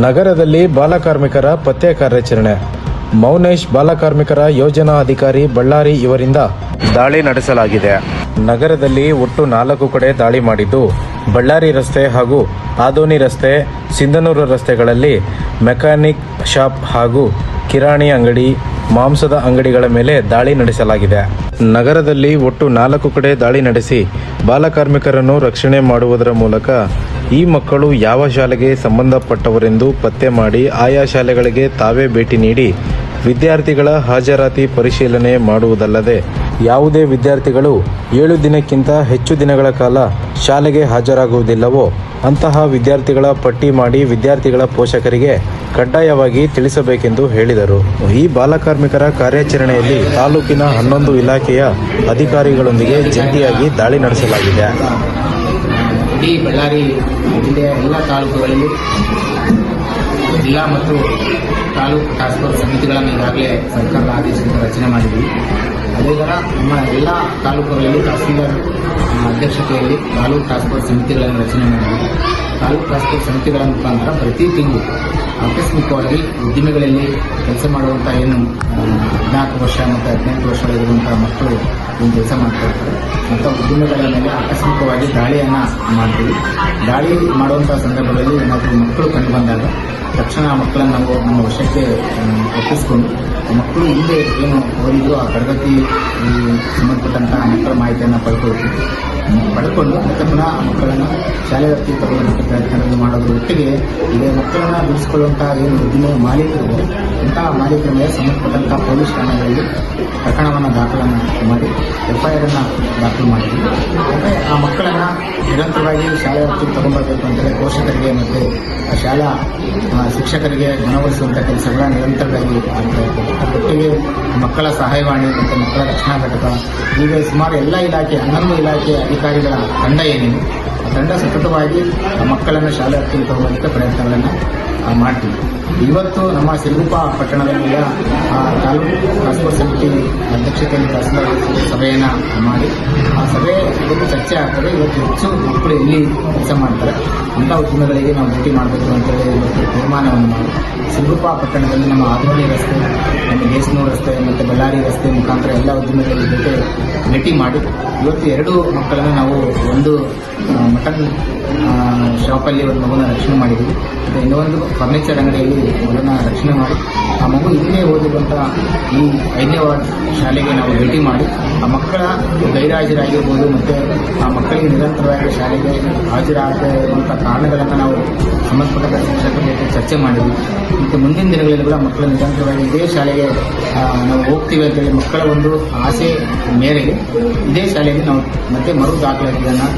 ನಗರದಲ್ಲಿ ಬಾಲಕಾರ್ಮಿಕರ ಪತ್ತೆ ಕಾರ್ಯಾಚರಣೆ. ಮೌನೇಶ್ ಬಾಲಕಾರ್ಮಿಕರ ಯೋಜನಾ ಅಧಿಕಾರಿ ಬಳ್ಳಾರಿ ಇವರಿಂದ ದಾಳಿ ನಡೆಸಲಾಗಿದೆ. ನಗರದಲ್ಲಿ ಒಟ್ಟು 4 ಕಡೆ ದಾಳಿ ಮಾಡಿದ್ದು, ಬಳ್ಳಾರಿ ರಸ್ತೆ ಹಾಗೂ ಆದೋನಿ ರಸ್ತೆ, ಸಿಂಧನೂರು ರಸ್ತೆಗಳಲ್ಲಿ ಮೆಕ್ಯಾನಿಕ್ ಶಾಪ್ ಹಾಗೂ ಕಿರಾಣಿ ಅಂಗಡಿ, ಮಾಂಸದ ಅಂಗಡಿಗಳ ಮೇಲೆ ದಾಳಿ ನಡೆಸಲಾಗಿದೆ. ನಗರದಲ್ಲಿ ಒಟ್ಟು 4 ಕಡೆ ದಾಳಿ ನಡೆಸಿ ಬಾಲಕಾರ್ಮಿಕರನ್ನು ರಕ್ಷಣೆ ಮಾಡುವುದರ ಮೂಲಕ ಈ ಮಕ್ಕಳು ಯಾವ ಶಾಲೆಗೆ ಸಂಬಂಧಪಟ್ಟವರೆಂದು ಪತ್ತೆ ಮಾಡಿ ಆಯಾ ಶಾಲೆಗಳಿಗೆ ತಾವೇ ಭೇಟಿ ನೀಡಿ ವಿದ್ಯಾರ್ಥಿಗಳ ಹಾಜರಾತಿ ಪರಿಶೀಲನೆ ಮಾಡುವುದಲ್ಲದೆ ಯಾವುದೇ ವಿದ್ಯಾರ್ಥಿಗಳು 7 ದಿನಕ್ಕಿಂತ ಹೆಚ್ಚು ದಿನಗಳ ಕಾಲ ಶಾಲೆಗೆ ಹಾಜರಾಗುವುದಿಲ್ಲವೋ ಅಂತಹ ವಿದ್ಯಾರ್ಥಿಗಳ ಪಟ್ಟಿ ಮಾಡಿ ವಿದ್ಯಾರ್ಥಿಗಳ ಪೋಷಕರಿಗೆ ಕಡ್ಡಾಯವಾಗಿ ತಿಳಿಸಬೇಕೆಂದು ಹೇಳಿದರು. ಈ ಬಾಲಕಾರ್ಮಿಕರ ಕಾರ್ಯಾಚರಣೆಯಲ್ಲಿ ತಾಲೂಕಿನ 11 ಇಲಾಖೆಯ ಅಧಿಕಾರಿಗಳೊಂದಿಗೆ ಜಂಟಿಯಾಗಿ ದಾಳಿ ನಡೆಸಲಾಗಿದೆ. ಇಡೀ ಬಳ್ಳಾರಿ ಜಿಲ್ಲೆಯ ಎಲ್ಲ ತಾಲೂಕುಗಳಲ್ಲಿ ಜಿಲ್ಲಾ ಮತ್ತು ತಾಲೂಕು ಟಾಸ್ಕ್ ಫೋರ್ಸ್ ಸಮಿತಿಗಳನ್ನು ಈಗಾಗಲೇ ಸರ್ಕಾರದ ಆದೇಶದಿಂದ ರಚನೆ ಮಾಡಿದ್ವಿ. ಅದೇ ಥರ ನಮ್ಮ ಎಲ್ಲ ತಾಲೂಕುಗಳಲ್ಲಿ ತಹಸೀಲ್ದಾರ್ ಅಧ್ಯಕ್ಷತೆಯಲ್ಲಿ ತಾಲೂಕು ಟಾಸ್ಕ್ ಫೋರ್ಸ್ ಸಮಿತಿಗಳನ್ನು ರಚನೆ ಮಾಡಿದ್ವಿ. ತಾಲೂಕು ಟಾಸ್ಕ್ ಫೋರ್ಸ್ ಸಮಿತಿಗಳ ಮುಖಾಂತರ ಪ್ರತಿ ತಿಂಗಳು ಆಕಸ್ಮಿಕವಾಗಿ ಉದ್ದಿಮೆಗಳಲ್ಲಿ ಕೆಲಸ ಮಾಡುವಂಥ ಏನು 14 ವರ್ಷ ಮತ್ತು 18 ವರ್ಷಗಳಿರುವಂಥ ಮಕ್ಕಳು ಏನು ಕೆಲಸ ಮಾಡ್ತಾ ಇರ್ತಾರೆ ಅಂಥ ಉದ್ದಿಮೆಗಳ ಮೇಲೆ ಆಕಸ್ಮಿಕವಾಗಿ ದಾಳಿಯನ್ನು ಮಾಡ್ತೀವಿ. ದಾಳಿ ಮಾಡುವಂಥ ಸಂದರ್ಭದಲ್ಲಿ ಏನಾದರೂ ಮಕ್ಕಳು ಕಂಡು ಬಂದಾಗ ತಕ್ಷಣ ಆ ಮಕ್ಕಳನ್ನು ನಾವು ನಮ್ಮ ವಶಕ್ಕೆ ಒಪ್ಪಿಸಿಕೊಂಡು ಮಕ್ಕಳು ಹಿಂದೆ ಏನು ಓದಿದ್ರು ಆ ತರಗತಿ ಸಂಬಂಧಪಟ್ಟಂಥ ಮಕ್ಕಳ ಮಾಹಿತಿಯನ್ನು ಪಡ್ಕೊಂಡು ಮತ್ತೆ ಪುನಃ ಆ ಮಕ್ಕಳನ್ನು ಶಾಲೆ ವ್ಯಾಪ್ತಿಗೆ ತಗೊಳ್ಳುವಂಥ ಪ್ರಯತ್ನಗಳನ್ನು ಮಾಡೋದ್ರ ಒಟ್ಟಿಗೆ ಈಗ ಮಕ್ಕಳನ್ನು ಬಿಡಿಸಿಕೊಳ್ಳುವಂಥ ಏನು ಉದ್ದಿಮೆ ಮಾಲೀಕರಿದ್ದಾರೆ ಅಂತಹ ಮಾಲೀಕರ ಮೇಲೆ ಸಂಬಂಧಪಟ್ಟಂಥ ಪೊಲೀಸ್ ಠಾಣೆಗಳಲ್ಲಿ ಪ್ರಕರಣವನ್ನು ದಾಖಲನ್ನು ಮಾಡಿ FIR ದಾಖಲು ಮಾಡಿದ್ವಿ. ಅಂದರೆ ಆ ಮಕ್ಕಳನ್ನು ನಿರಂತರವಾಗಿ ಶಾಲೆ ವ್ಯಾಪ್ತಿಗೆ ತಗೊಂಡ್ಬರಬೇಕು ಅಂತೇಳಿ ಪೋಷಕರಿಗೆ ಮತ್ತು ಶಾಲಾ ಶಿಕ್ಷಕರಿಗೆ ಮನವೊಲಿಸುವಂಥ ಕೆಲಸಗಳ ನಿರಂತರವಾಗಿ ಆಗ್ತಾ ಇರ್ತದೆ. ಒಟ್ಟಿಗೆ ಮಕ್ಕಳ ಸಹಾಯವಾಣಿ ಮತ್ತು ಮಕ್ಕಳ ರಕ್ಷಣಾ ಘಟಕ ಈಗ ಸುಮಾರು ಎಲ್ಲ ಇಲಾಖೆ 11 ಇಲಾಖೆಯ ಅಧಿಕಾರಿಗಳ ತಂಡ ಏನೇನು ಆ ತಂಡ ಸತತವಾಗಿ ಮಕ್ಕಳನ್ನು ಶಾಲೆ ವ್ಯಾಪ್ತಿಗೆ ತಗೊಳ್ಳೋದಕ್ಕೆ ಪ್ರಯತ್ನಗಳನ್ನು ಮಾಡ್ತೀವಿ. ಇವತ್ತು ನಮ್ಮ ಸಿರುಗುಪ್ಪ ಪಟ್ಟಣದಲ್ಲಿಯ ತಾಲೂಕು ಟಾಸ್ಕ್ ಫೋರ್ಸ್ ಸಮಿತಿ ಅಧ್ಯಕ್ಷತೆಯಲ್ಲಿ ತಹಸೀಲ್ದಾರ್ ಸಭೆಯನ್ನು ಮಾಡಿ ಆ ಸಭೆ ಇವತ್ತು ಚರ್ಚೆ ಆಗ್ತದೆ. ಇವತ್ತು ಹೆಚ್ಚು ಮಕ್ಕಳು ಎಲ್ಲಿ ಕೆಲಸ ಮಾಡ್ತಾರೆ ಅಂಥ ಉದ್ಯಮಗಳಿಗೆ ನಾವು ಭೇಟಿ ಮಾಡಬೇಕು ಅಂತೇಳಿ ಇವತ್ತು ತೀರ್ಮಾನವನ್ನು ಮಾಡಿ ಸಿರುಗುಪ್ಪ ಪಟ್ಟಣದಲ್ಲಿ ನಮ್ಮ ಆದೋನಿ ರಸ್ತೆ, ನಮ್ಮ ದೇಶನೂರು ರಸ್ತೆ ಮತ್ತು ಬಳ್ಳಾರಿ ರಸ್ತೆ ಮುಖಾಂತರ ಎಲ್ಲ ಉದ್ಯಮಗಳ ಜೊತೆ ಭೇಟಿ ಮಾಡಿ ಇವತ್ತು 2 ಮಕ್ಕಳನ್ನು ನಾವು ಒಂದು ಮಟನ್ ಶಾಪಲ್ಲಿ ಒಂದು ಮಗುನ ರಕ್ಷಣೆ ಮಾಡಿದ್ದೀವಿ. ಇನ್ನೊಂದು ಫರ್ನಿಚರ್ ಅಂಗಡಿಯಲ್ಲಿ ಮಗುನ ರಕ್ಷಣೆ ಮಾಡಿ ಆ ಮಗು ಇಲ್ಲೇ ಓದಿರುವಂಥ ಈ 5ನೇ ವಾರ್ಡ್ ಶಾಲೆಗೆ ನಾವು ಭೇಟಿ ಮಾಡಿ ಆ ಮಕ್ಕಳ ಗೈರಾಜರಾಗಿರ್ಬೋದು ಮತ್ತು ಆ ಮಕ್ಕಳಿಗೆ ನಿರಂತರವಾಗಿ ಶಾಲೆಗೆ ಹಾಜರಾಗದೇ ಇರುವಂಥ ಕಾರಣಗಳನ್ನು ನಾವು ಸಂಬಂಧಪಟ್ಟ ಶಿಕ್ಷಕರ ಜೊತೆ ಚರ್ಚೆ ಮಾಡಿದ್ವಿ. ಮತ್ತು ಮುಂದಿನ ದಿನಗಳಲ್ಲಿ ಕೂಡ ಮಕ್ಕಳು ನಿರಂತರವಾಗಿ ಇದೇ ಶಾಲೆಗೆ ನಾವು ಹೋಗ್ತೀವಿ ಅಂತೇಳಿ ಮಕ್ಕಳ ಒಂದು ಆಸೆ ಮೇರೆಗೆ ಇದೇ ಶಾಲೆಗೆ ನಾವು ಮತ್ತೆ ಮರು ದಾಖಲಾತಿಗಳನ್ನು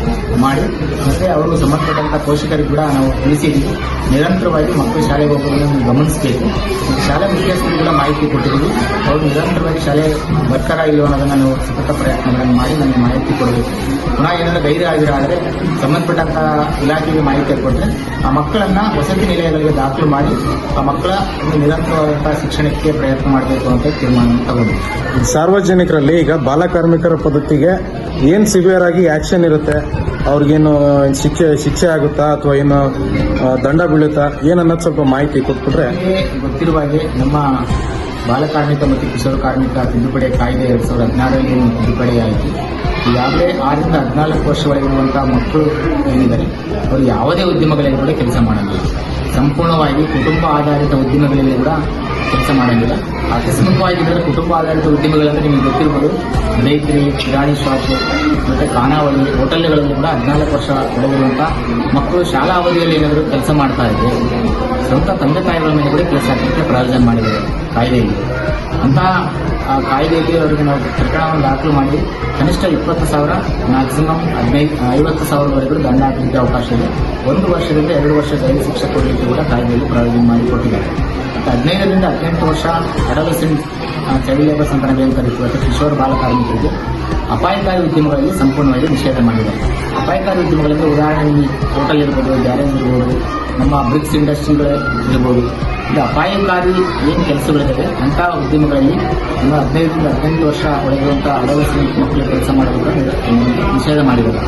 ಮಾಡಿ ಮತ್ತು ಅವರು ಸಂಬಂಧಪಟ್ಟಂಥ ಪೋಷಕರಿಗೆ ಕೂಡ ನಾವು ತಿಳಿಸಿದ್ದೀವಿ. ನಿರಂತರವಾಗಿ ಮಕ್ಕಳು ಶಾಲೆಗೆ ಹೋಗೋದನ್ನು ಗಮನಿಸಬೇಕು. ಶಾಲೆ ಮುಖ್ಯಸ್ಥರು ಕೂಡ ಮಾಹಿತಿ ಕೊಟ್ಟಿದ್ದೀವಿ. ಅವರು ನಿರಂತರವಾಗಿ ಶಾಲೆ ಬರ್ತಾರ ಇಲ್ಲೋ ಅನ್ನೋದನ್ನು ನಾವು ಸತತ ಪ್ರಯತ್ನಗಳನ್ನು ಮಾಡಿ ನಮಗೆ ಮಾಹಿತಿ ಕೊಡಬೇಕು. ಪುನಃ ಏನಾದರೂ ಗೈರಾಜರಾದರೆ ಸಂಬಂಧಪಟ್ಟಂಥ ಇಲಾಖೆಗೆ ಮಾಹಿತಿ ಕೊಟ್ಟರೆ ಆ ಮಕ್ಕಳನ್ನು ವಸತಿ ನಿಲಯಗಳಿಗೆ ದಾಖಲು ಮಾಡಿ ಆ ಮಕ್ಕಳ ನಿರಂತರವಾದಂಥ ಶಿಕ್ಷಣಕ್ಕೆ ಪ್ರಯತ್ನ ಮಾಡಬೇಕು ಅಂತ ತೀರ್ಮಾನ ತಗೊಂಡು ಸಾರ್ವಜನಿಕರಲ್ಲಿ ಈಗ ಬಾಲಕಾರ್ಮಿಕರ ಪದ್ಧತಿಗೆ ಏನು ಸಿವಿಯರ್ ಆಗಿ ಆಕ್ಷನ್ ಇರುತ್ತೆ, ಅವ್ರಿಗೇನು ಶಿಕ್ಷೆ ಆಗುತ್ತಾ ಅಥವಾ ಏನು ದಂಡ ಬೀಳುತ್ತಾ ಏನನ್ನೋದು ಸ್ವಲ್ಪ ಮಾಹಿತಿ ಕೊಟ್ಬಿಟ್ರೆ. ಗೊತ್ತಿರುವ ಹಾಗೆ ನಮ್ಮ ಬಾಲಕಾರ್ಮಿಕ ಮತ್ತು ಕಿಶೋರ ಕಾರ್ಮಿಕ ತಿದ್ದುಪಡಿ ಕಾಯ್ದೆ 2016ರಲ್ಲಿ ಏನು ತಿದ್ದುಪಡಿ ಆಯಿತು. ಈಗಾಗಲೇ 6 ರಿಂದ 14 ವರ್ಷ ಒಳಗಿರುವಂಥ ಮಕ್ಕಳು ಏನಿದ್ದಾರೆ ಅವರು ಯಾವುದೇ ಉದ್ಯಮಗಳಲ್ಲಿ ಕೂಡ ಕೆಲಸ ಮಾಡಂಗಿಲ್ಲ. ಸಂಪೂರ್ಣವಾಗಿ ಕುಟುಂಬ ಆಧಾರಿತ ಉದ್ಯಮಗಳಲ್ಲಿ ಕೂಡ ಕೆಲಸ ಮಾಡಂಗಿಲ್ಲ. ಆಕಸ್ಮಿಕವಾಗಿದ್ದರೆ ಕುಟುಂಬ ಆಧಾರಿತ ಉದ್ಯಮಗಳಂದ್ರೆ ನಿಮಗೆ ಗೊತ್ತಿರ್ಬೋದು, ಬೇಕರಿ, ಕಿರಾಣಿ ಶಾಪ್ ಮತ್ತು ಖಾನಾವಳಿ, ಹೋಟೆಲ್ಗಳಲ್ಲಿ ಕೂಡ 14 ವರ್ಷ ಒಳಗಿರುವಂಥ ಮಕ್ಕಳು ಶಾಲಾ ಅವಧಿಯಲ್ಲಿ ಏನಾದರೂ ಕೆಲಸ ಮಾಡ್ತಾ ಇದ್ದರೆ ಸ್ವಂತ ತಂದೆ ತಾಯಿಗಳ ಮೇಲೆ ಕೂಡ ಕೆಲಸ ಹಾಕಲಿಕ್ಕೆ ಪ್ರಾಯೋಜನ ಮಾಡಿದ್ದಾರೆ ಕಾಯ್ದೆಯಲ್ಲಿ. ಅಂತಹ ಕಾಯ್ದೆಯಲ್ಲಿ ಅವರಿಗೆ ನಾವು ಪ್ರಕರಣವನ್ನು ದಾಖಲು ಮಾಡಿ ಕನಿಷ್ಠ 20,000 ಮ್ಯಾಕ್ಸಿಮಮ್ 50,000ವರೆಗೂ ದಂಡ ಹಾಕಲಿಕ್ಕೆ ಅವಕಾಶ ಇದೆ. 1 ವರ್ಷದಿಂದ 2 ವರ್ಷ ಜೈಲು ಶಿಕ್ಷೆ ಕೊಡಲಿಕ್ಕೆ ಕೂಡ ಕಾಯ್ದೆಯಲ್ಲಿ ಪ್ರಾಯೋಜನ ಮಾಡಿ ಕೊಟ್ಟಿದ್ದಾರೆ. 15 ರಿಂದ 18 ವರ್ಷ ಅಡಲಸೆಂಟ್ ಚೈಲ್ಡ್ ಲೇಬರ್ಸ್ ಅಂತ ನಾವೇನು ಕರೀತೀವಿ ಅಥವಾ ಕಿಶೋರ ಬಾಲಕಾರ್ಮಿಕರಿಗೆ ಅಪಾಯಕಾರಿ ಉದ್ಯಮಗಳಲ್ಲಿ ಸಂಪೂರ್ಣವಾಗಿ ನಿಷೇಧ ಮಾಡಿದ್ದಾರೆ. ಅಪಾಯಕಾರಿ ಉದ್ಯಮಗಳಲ್ಲಿ ಉದಾಹರಣೆಗೆ ಹೋಟೆಲ್ ಇರ್ಬೋದು, ಗ್ಯಾರೇಜ್ ಇರ್ಬೋದು, ನಮ್ಮ ಬ್ರಿಕ್ಸ್ ಇಂಡಸ್ಟ್ರಿಗಳ ಇರ್ಬೋದು. ಇದು ಅಪಾಯಕಾರಿ ಏನು ಕೆಲಸಗಳಿದ್ದಾವೆ ಅಂಥ ಉದ್ಯಮಗಳಲ್ಲಿ 15 ವರ್ಷ ಒಳಗಿರುವಂಥ ಅಡವಸಂಖ್ಯಾತ ಮಕ್ಕಳು ಕೆಲಸ ಮಾಡೋದನ್ನು ನಿಷೇಧ ಮಾಡಿದ್ದಾರೆ.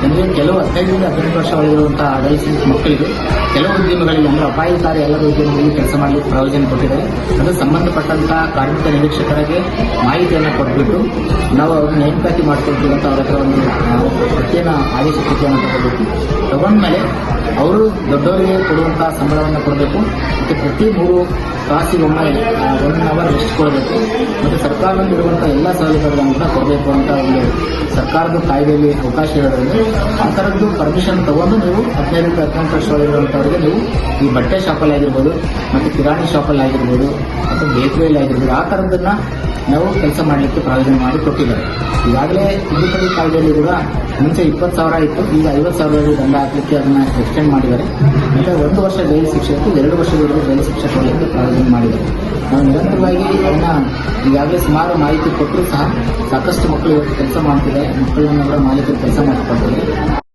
ಅಂದರೆ ಕೆಲವು 15 ವರ್ಷ ಒಳಗಿರುವಂಥ ಅಡವಸಂಖ್ಯಾತ ಮಕ್ಕಳಿಗೆ ಕೆಲವು ಉದ್ಯಮಗಳಲ್ಲಿ ಅಂದರೆ ಅಪಾಯಕಾರಿ ಎಲ್ಲ ಉದ್ಯಮಗಳಲ್ಲಿ ಕೆಲಸ ಮಾಡಲಿಕ್ಕೆ ಪ್ರಯೋಜನ ಕೊಟ್ಟಿದ್ದಾರೆ. ಅದು ಸಂಬಂಧಪಟ್ಟಂಥ ಕಾರ್ಮಿಕ ನಿರೀಕ್ಷಕರಿಗೆ ಮಾಹಿತಿಯನ್ನು ಕೊಟ್ಬಿಟ್ಟು ನಾವು ಅವ್ರನ್ನ ನೇಮಕಾತಿ ಮಾಡ್ಕೊಳ್ತೀವಿ ಅಂತ ಅವ್ರ ಹತ್ರ ಒಂದು ಪ್ರತ್ಯೇಕ ಆದೇಶ ಪ್ರತಿಯನ್ನು ತಗೋಬೇಕು. ತಗೊಂಡ್ಮೇಲೆ ಅವರು ದೊಡ್ಡವರಿಗೆ ಕೊಡುವಂಥ ಸಂಬಳವನ್ನು ಕೊಡಬೇಕು ಮತ್ತು ಪ್ರತಿ 3 ತಾಸಿಗೊಮ್ಮೆ 1 ಅವರ್ ರೆಸ್ಟ್ ಕೊಡಬೇಕು ಮತ್ತು ಸರ್ಕಾರದಿಂದ ಇರುವಂಥ ಎಲ್ಲ ಸೌಲಭ್ಯಗಳನ್ನು ಕೂಡ ಕೊಡಬೇಕು ಅಂತ ಒಂದು ಸರ್ಕಾರದ ಕಾಯ್ದೆಯಲ್ಲಿ ಅವಕಾಶ ಇರೋದ್ರಿಂದ ಆ ಥರದ್ದು ಪರ್ಮಿಷನ್ ತಗೊಂಡು ನೀವು 15 ವರ್ಷ ಒಳಗಿರುವಂಥವ್ರಿಗೆ ನೀವು ಈ ಬಟ್ಟೆ ಶಾಪಲ್ಲಿ ಆಗಿರ್ಬೋದು ಮತ್ತು ಕಿರಾಣಿ ಶಾಪಲ್ಲಿ ಆಗಿರ್ಬೋದು ಮತ್ತು ಬೇಕರಿಯಲ್ಲಿ ಆಗಿರ್ಬೋದು ಆ ಥರದ್ದನ್ನು ನಾವು ಕೆಲಸ ಮಾಡಲಿಕ್ಕೆ ಪ್ರಾಯೋಜನ ಮಾಡಿ ಕೊಟ್ಟಿದ್ದಾರೆ. ಈಗಾಗಲೇ ತಿದ್ದುಪಡಿ ಕಾಯ್ದೆಯಲ್ಲಿ ಕೂಡ ಮುಂಚೆ 20,000 ಇತ್ತು, ಈಗ 50,000 ದಂಡ ಹಾಕಲಿಕ್ಕೆ ಅದನ್ನು ಎಕ್ಸ್ಟೆಂಡ್ ಮಾಡಿದ್ದಾರೆ. ಮತ್ತು 1 ವರ್ಷ ಜೈಲು ಶಿಕ್ಷೆ ಇತ್ತು, 2 ವರ್ಷದವರೆಗೂ ಜೈಲು ಶಿಕ್ಷೆ ಕೊಡಲಿಕ್ಕೆ ಪ್ರಾಯೋಜನ ಮಾಡಿದ್ದಾರೆ. ನಾವು ನಿರಂತರವಾಗಿ ಅದನ್ನು ಈಗಾಗಲೇ ಸುಮಾರು ಮಾಹಿತಿ ಕೊಟ್ಟರೂ ಸಹ ಸಾಕಷ್ಟು ಮಕ್ಕಳು ಇವತ್ತು ಕೆಲಸ ಮಾಡ್ತಿದ್ದಾರೆ, ಮಕ್ಕಳನ್ನ ಕೂಡ ಮಾಲೀಕರು ಕೆಲಸ ಮಾಡಿಕೊಡ್ತಾರೆ.